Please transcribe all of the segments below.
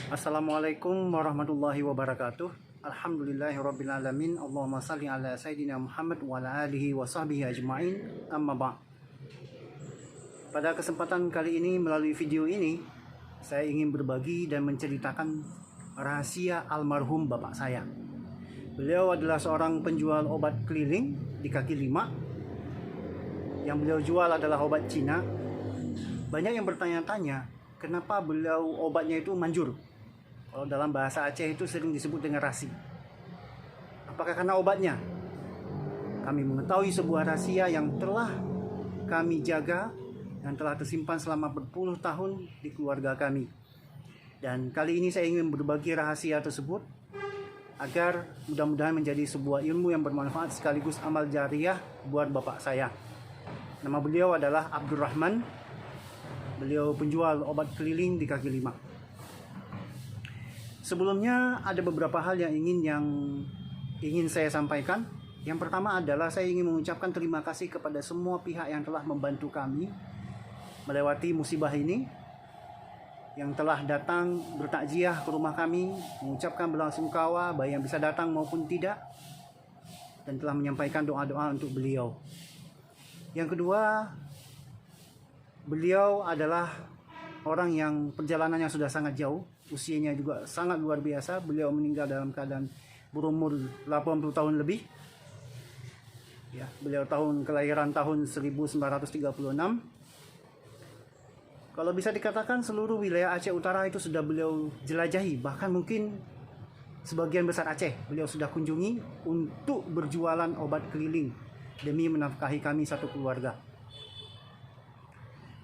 Assalamualaikum warahmatullahi wabarakatuh. Alhamdulillahirrabbilalamin. Allahumma salli ala Sayyidina Muhammad wa ala alihi wa sahbihi ajma'in. Amma ba'. Pada kesempatan kali ini, melalui video ini, saya ingin berbagi dan menceritakan rahasia almarhum bapak saya. Beliau adalah seorang penjual obat keliling di kaki lima. Yang beliau jual adalah obat Cina. Banyak yang bertanya-tanya, kenapa beliau obatnya itu manjur? Kalau dalam bahasa Aceh itu sering disebut dengan rasi. Apakah karena obatnya? Kami mengetahui sebuah rahasia yang telah kami jaga, yang telah tersimpan selama berpuluh tahun di keluarga kami. Dan kali ini saya ingin berbagi rahasia tersebut agar mudah-mudahan menjadi sebuah ilmu yang bermanfaat sekaligus amal jariah buat bapak saya. Nama beliau adalah Abdurrahman. Beliau penjual obat keliling di kaki lima. Sebelumnya ada beberapa hal yang ingin saya sampaikan. Yang pertama adalah saya ingin mengucapkan terima kasih kepada semua pihak yang telah membantu kami melewati musibah ini, yang telah datang bertakziah ke rumah kami, mengucapkan belasungkawa baik yang bisa datang maupun tidak, dan telah menyampaikan doa-doa untuk beliau. Yang kedua, beliau adalah orang yang perjalanannya sudah sangat jauh, usianya juga sangat luar biasa. Beliau meninggal dalam keadaan berumur 80 tahun lebih. Ya, beliau kelahiran tahun 1936. Kalau bisa dikatakan seluruh wilayah Aceh Utara itu sudah beliau jelajahi, bahkan mungkin sebagian besar Aceh beliau sudah kunjungi untuk berjualan obat keliling demi menafkahi kami satu keluarga.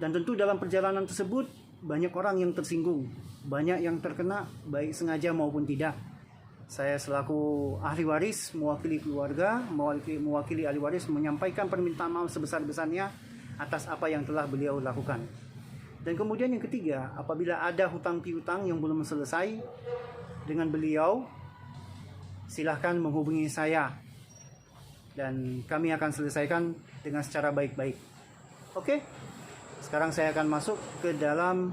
Dan tentu dalam perjalanan tersebut banyak orang yang tersinggung, banyak yang terkena baik sengaja maupun tidak. Saya selaku ahli waris mewakili keluarga, mewakili ahli waris menyampaikan permintaan maaf sebesar-besarnya atas apa yang telah beliau lakukan. Dan kemudian yang ketiga, apabila ada hutang piutang yang belum selesai dengan beliau, silahkan menghubungi saya dan kami akan selesaikan dengan secara baik-baik. Oke? Sekarang saya akan masuk ke dalam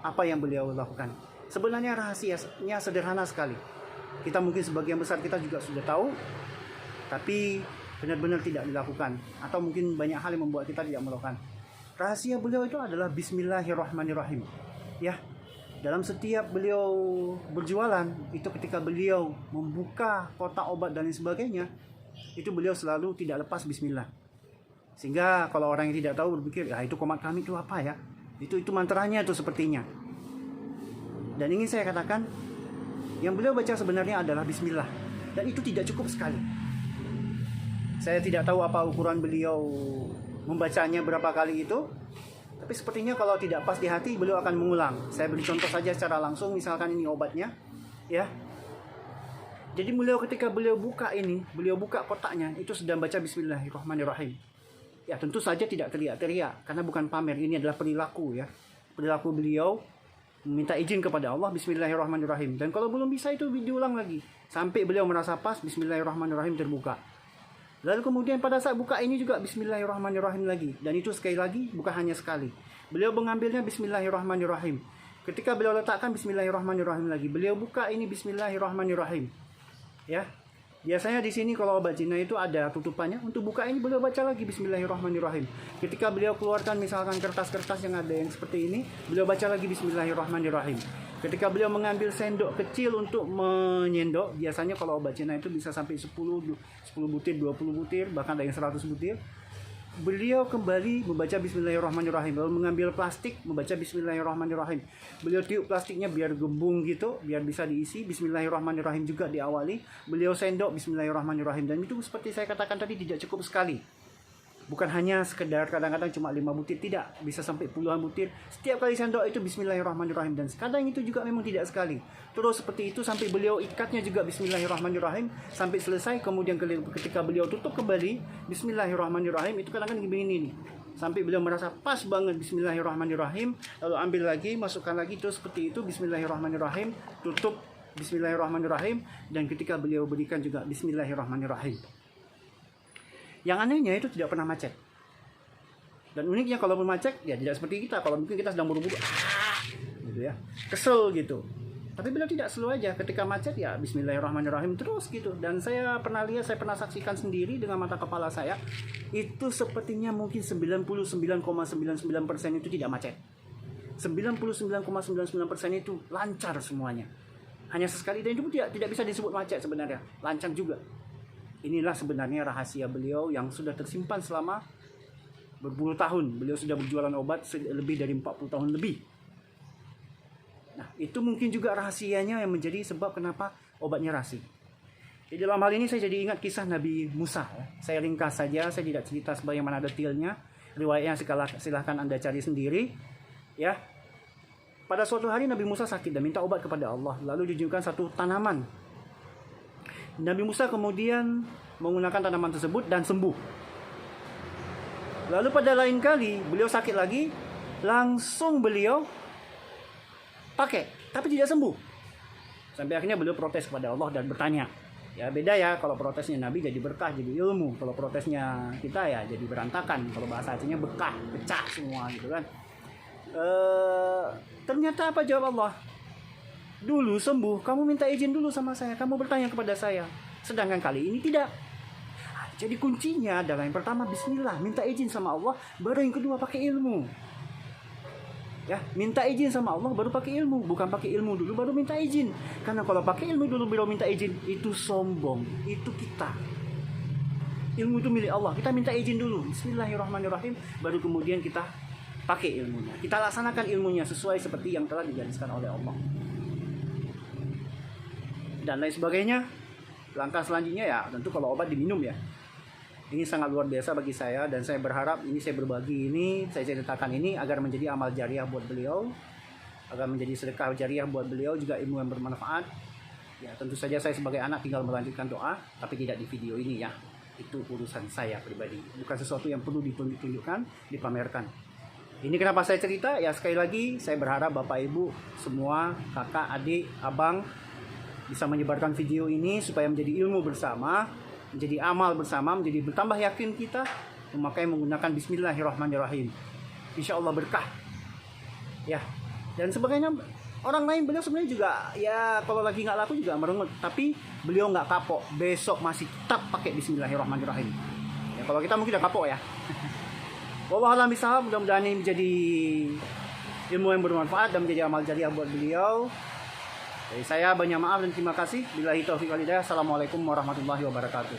apa yang beliau lakukan. Sebenarnya rahasianya sederhana sekali. Kita mungkin sebagian besar kita juga sudah tahu, tapi benar-benar tidak dilakukan. Atau mungkin banyak hal yang membuat kita tidak melakukan. Rahasia beliau itu adalah Bismillahirrahmanirrahim. Ya, dalam setiap beliau berjualan, itu ketika beliau membuka kotak obat dan lain sebagainya, itu beliau selalu tidak lepas Bismillah. Sehingga kalau orang yang tidak tahu berpikir, ya itu komat kami itu apa ya? Itu mantranya itu sepertinya. Dan ingin saya katakan, yang beliau baca sebenarnya adalah Bismillah. Dan itu tidak cukup sekali. Saya tidak tahu apa ukuran beliau membacanya berapa kali itu. Tapi sepertinya kalau tidak pas di hati, beliau akan mengulang. Saya beri contoh saja secara langsung, misalkan ini obatnya. Ya. Jadi ketika beliau buka kotaknya, itu sedang baca Bismillahirrahmanirrahim. Ya tentu saja tidak teriak-teriak, karena bukan pamer, ini adalah perilaku ya. Perilaku beliau meminta izin kepada Allah, Bismillahirrahmanirrahim. Dan kalau belum bisa itu diulang lagi, sampai beliau merasa pas, Bismillahirrahmanirrahim terbuka. Lalu kemudian pada saat buka ini juga Bismillahirrahmanirrahim lagi. Dan itu sekali lagi, bukan hanya sekali. Beliau mengambilnya Bismillahirrahmanirrahim. Ketika beliau letakkan Bismillahirrahmanirrahim lagi, beliau buka ini Bismillahirrahmanirrahim. Ya. Biasanya di sini kalau obat Cina itu ada tutupannya. Untuk buka ini beliau baca lagi Bismillahirrahmanirrahim. Ketika beliau keluarkan misalkan kertas-kertas yang ada yang seperti ini, beliau baca lagi Bismillahirrahmanirrahim. Ketika beliau mengambil sendok kecil untuk menyendok, biasanya kalau obat Cina itu bisa sampai 10 butir, 20 butir, bahkan ada yang 100 butir. Beliau kembali membaca Bismillahirrahmanirrahim. Lalu mengambil plastik, membaca Bismillahirrahmanirrahim. Beliau tiup plastiknya biar gembung gitu, biar bisa diisi. Bismillahirrahmanirrahim juga diawali. Beliau sendok Bismillahirrahmanirrahim. Dan itu seperti saya katakan tadi tidak cukup sekali. Bukan hanya sekedar kadang-kadang cuma 5 butir, tidak. Bisa sampai puluhan butir. Setiap kali sendok itu Bismillahirrahmanirrahim. Dan kadang itu juga memang tidak sekali. Terus seperti itu sampai beliau ikatnya juga Bismillahirrahmanirrahim. Sampai selesai. Kemudian ketika beliau tutup kembali Bismillahirrahmanirrahim. Itu kadang-kadang begini nih. Sampai beliau merasa pas banget Bismillahirrahmanirrahim. Lalu ambil lagi, masukkan lagi. Terus seperti itu Bismillahirrahmanirrahim. Tutup Bismillahirrahmanirrahim. Dan ketika beliau berikan juga Bismillahirrahmanirrahim. Yang anehnya itu tidak pernah macet. Dan uniknya kalau macet ya tidak seperti kita. Kalau mungkin kita sedang buru-buru gitu ya, kesel gitu. Tapi beliau tidak, slow aja. Ketika macet ya bismillahirrahmanirrahim terus gitu. Dan saya pernah lihat, saya pernah saksikan sendiri dengan mata kepala saya, itu sepertinya mungkin 99,99% itu tidak macet. 99,99% itu lancar semuanya. Hanya sesekali, dan itu tidak bisa disebut macet sebenarnya, lancar juga. Inilah sebenarnya rahasia beliau yang sudah tersimpan selama berpuluh tahun. Beliau sudah berjualan obat lebih dari 40 tahun lebih. Nah, itu mungkin juga rahasianya yang menjadi sebab kenapa obatnya rasi. Di dalam hal ini saya jadi ingat kisah Nabi Musa. Saya ringkas saja, saya tidak cerita sebagaimana detailnya. Riwayatnya silahkan Anda cari sendiri. Ya. Pada suatu hari Nabi Musa sakit dan minta obat kepada Allah. Lalu ditunjukkan satu tanaman. Nabi Musa kemudian menggunakan tanaman tersebut dan sembuh. Lalu pada lain kali beliau sakit lagi, langsung beliau pakai, tapi tidak sembuh. Sampai akhirnya beliau protes kepada Allah dan bertanya. Ya beda ya, kalau protesnya Nabi jadi berkah, jadi ilmu. Kalau protesnya kita ya jadi berantakan. Kalau bahasa Acehnya bekah, pecah semua gitu kan. Ternyata apa jawab Allah? Dulu sembuh, kamu minta izin dulu sama saya, kamu bertanya kepada saya. Sedangkan kali ini tidak. Jadi kuncinya adalah yang pertama bismillah, minta izin sama Allah, baru yang kedua pakai ilmu. Ya, minta izin sama Allah baru pakai ilmu, bukan pakai ilmu dulu baru minta izin. Karena kalau pakai ilmu dulu baru minta izin, itu sombong, itu kita. Ilmu itu milik Allah, kita minta izin dulu, bismillahirrahmanirrahim, baru kemudian kita pakai ilmunya. Kita laksanakan ilmunya sesuai seperti yang telah digariskan oleh Allah. Dan lain sebagainya. Langkah selanjutnya ya tentu kalau obat diminum ya. Ini sangat luar biasa bagi saya, dan saya berharap ini saya berbagi ini, saya ceritakan ini agar menjadi amal jariah buat beliau, agar menjadi sedekah jariah buat beliau, juga ilmu yang bermanfaat. Ya tentu saja saya sebagai anak tinggal melanjutkan doa, tapi tidak di video ini ya. Itu urusan saya pribadi, bukan sesuatu yang perlu ditunjukkan, dipamerkan. Ini kenapa saya cerita ya, sekali lagi saya berharap Bapak Ibu semua, kakak, adik, abang bisa menyebarkan video ini supaya menjadi ilmu bersama, menjadi amal bersama, menjadi bertambah yakin kita memakai menggunakan bismillahirrahmanirrahim. Insya Allah berkah. Ya. Dan sebagainya, orang lain beliau sebenarnya juga ya kalau lagi nggak laku juga merengut, tapi beliau nggak kapok, besok masih tetap pakai bismillahirrahmanirrahim. Ya, kalau kita mungkin udah kapok ya. Wallahu a'lam bishawab, mudah-mudahan ini menjadi ilmu yang bermanfaat dan menjadi amal jariah buat beliau. Dari saya banyak maaf dan terima kasih. Billahi taufiq wal hidayah. Assalamualaikum warahmatullahi wabarakatuh.